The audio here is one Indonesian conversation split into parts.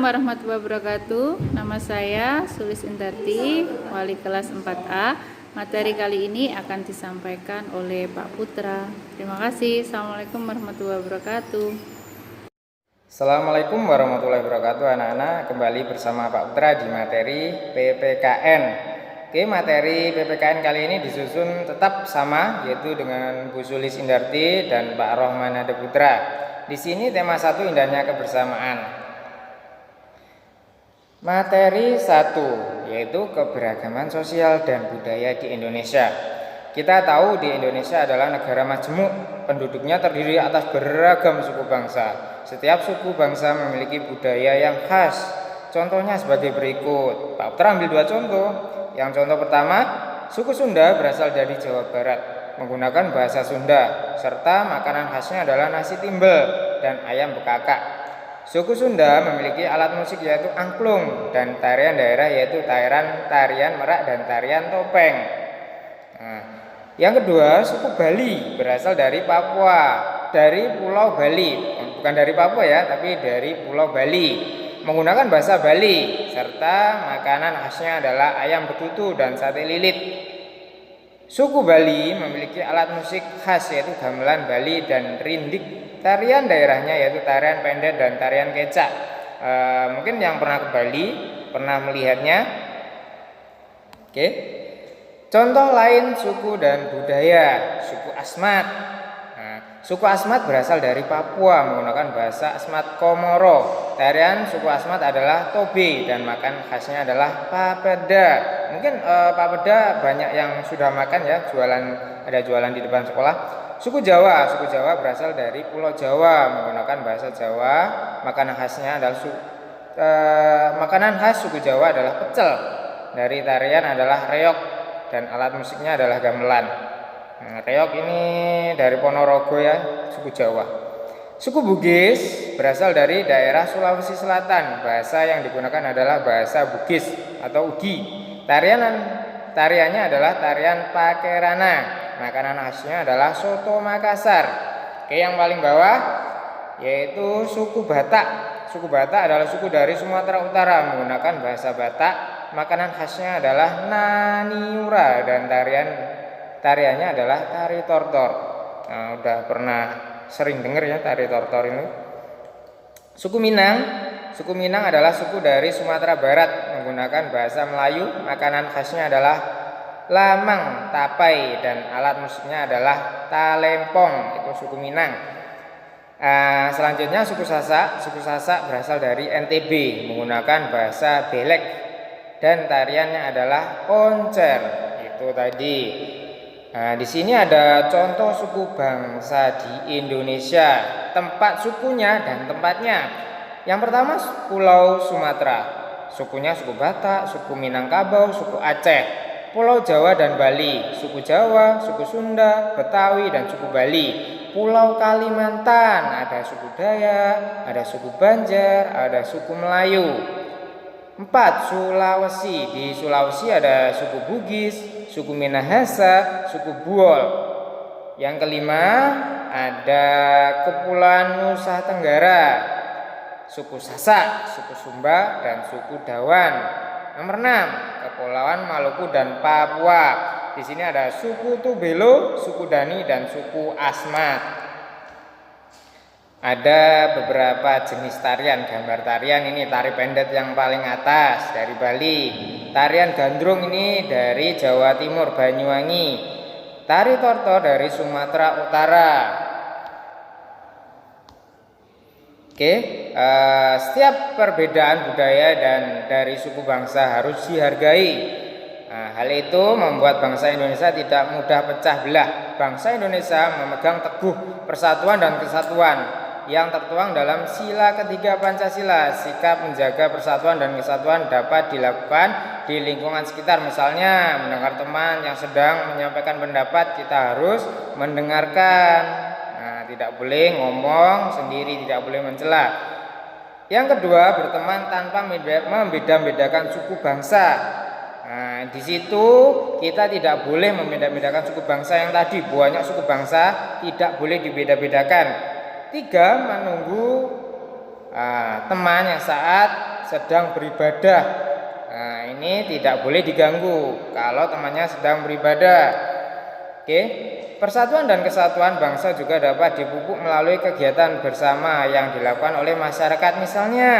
warahmatullahi wabarakatuh. Nama saya Sulis Indarti, wali kelas 4A. Materi kali ini akan disampaikan oleh Pak Putra. Terima kasih. Assalamualaikum warahmatullahi wabarakatuh. Assalamualaikum warahmatullahi wabarakatuh anak-anak. Kembali bersama Pak Putra di materi PPKN. Oke, materi PPKN kali ini disusun tetap sama, yaitu dengan Bu Sulis Indarti dan Pak Rohman Ade Putra. Di sini tema 1 indahnya kebersamaan. Materi 1 yaitu keberagaman sosial dan budaya di Indonesia. Kita tahu di Indonesia adalah negara majemuk, penduduknya terdiri atas beragam suku bangsa. Setiap suku bangsa memiliki budaya yang khas. Contohnya sebagai berikut. Pak Putra ambil 2 contoh. Yang contoh pertama, suku Sunda berasal dari Jawa Barat, menggunakan bahasa Sunda, serta makanan khasnya adalah nasi timbel dan ayam bekakak. Suku Sunda memiliki alat musik yaitu angklung dan tarian daerah yaitu tarian merak dan tarian topeng. Nah, yang kedua, suku Bali berasal dari Papua, dari Pulau Bali, bukan dari Papua ya, tapi dari Pulau Bali, menggunakan bahasa Bali, serta makanan khasnya adalah ayam betutu dan sate lilit. Suku Bali memiliki alat musik khas yaitu gamelan Bali dan rindik. Tarian daerahnya yaitu tarian pendek dan tarian kecak. Mungkin yang pernah ke Bali pernah melihatnya. Oke. Contoh lain suku dan budaya, suku Asmat. Suku Asmat berasal dari Papua menggunakan bahasa Asmat Komoro. Tarian suku Asmat adalah tobe dan makan khasnya adalah papeda. Mungkin papeda banyak yang sudah makan ya, ada jualan di depan sekolah. Suku Jawa berasal dari Pulau Jawa menggunakan bahasa Jawa. Makanan khas suku Jawa adalah pecel. Dari tarian adalah reog dan alat musiknya adalah gamelan. Reog ini dari Ponorogo ya, suku Jawa. Suku Bugis berasal dari daerah Sulawesi Selatan. Bahasa yang digunakan adalah bahasa Bugis atau Ugi. Tariannya adalah tarian Pakerana. Makanan khasnya adalah soto Makassar. Oke, yang paling bawah yaitu suku Batak. Suku Batak adalah suku dari Sumatera Utara menggunakan bahasa Batak. Makanan khasnya adalah naniura dan tariannya adalah tari tortor. Nah, udah pernah sering dengar ya tari tortor ini. Suku Minang adalah suku dari Sumatera Barat menggunakan bahasa Melayu. Makanan khasnya adalah lamang, tapai dan alat musiknya adalah talempong. Itu suku Minang. Selanjutnya suku Sasak berasal dari NTB menggunakan bahasa Belek dan tariannya adalah koncer. Itu tadi. Di sini ada contoh suku bangsa di Indonesia, tempat sukunya dan tempatnya. Yang pertama Pulau Sumatera, sukunya suku Batak, suku Minangkabau, suku Aceh. Pulau Jawa dan Bali, suku Jawa, suku Sunda, Betawi dan suku Bali. Pulau Kalimantan, ada suku Dayak, ada suku Banjar, ada suku Melayu. 4. Sulawesi. Di Sulawesi ada suku Bugis, suku Minahasa, suku Buol. Yang kelima ada Kepulauan Nusa Tenggara, suku Sasak, suku Sumba dan suku Dawan. Nomor 6, Kepulauan Maluku dan Papua. Di sini ada suku Tubelo, suku Dani dan suku Asmat. Ada beberapa jenis tarian, gambar tarian ini tari pendet yang paling atas dari Bali. Tarian gandrung ini dari Jawa Timur, Banyuwangi. Tari tortor dari Sumatera Utara. Oke, setiap perbedaan budaya dan dari suku bangsa harus dihargai. Hal itu membuat bangsa Indonesia tidak mudah pecah belah. Bangsa Indonesia memegang teguh persatuan dan kesatuan yang tertuang dalam sila ketiga Pancasila. Sikap menjaga persatuan dan kesatuan dapat dilakukan di lingkungan sekitar. Misalnya mendengar teman yang sedang menyampaikan pendapat, kita harus mendengarkan. Tidak boleh ngomong sendiri, tidak boleh mencela. Yang kedua, berteman tanpa membeda-bedakan suku bangsa. Di situ kita tidak boleh membeda-bedakan suku bangsa yang tadi. Banyak suku bangsa tidak boleh dibeda-bedakan. 3. Menunggu teman yang saat sedang beribadah. Nah, ini tidak boleh diganggu kalau temannya sedang beribadah. Oke. Persatuan dan kesatuan bangsa juga dapat dipupuk melalui kegiatan bersama yang dilakukan oleh masyarakat, misalnya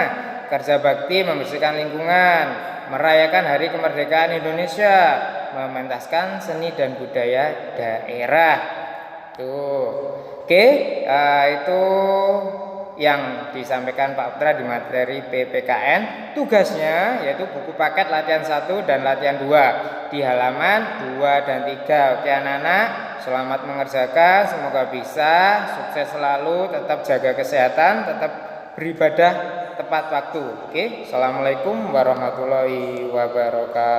kerja bakti membersihkan lingkungan, merayakan Hari Kemerdekaan Indonesia, mementaskan seni dan budaya daerah. Tuh. Oke, itu yang disampaikan Pak Putra di materi PPKN. Tugasnya yaitu buku paket latihan 1 dan latihan 2 di halaman 2 dan 3. Oke anak-anak, selamat mengerjakan, semoga bisa, sukses selalu, tetap jaga kesehatan, tetap beribadah tepat waktu. Oke, assalamualaikum warahmatullahi wabarakatuh.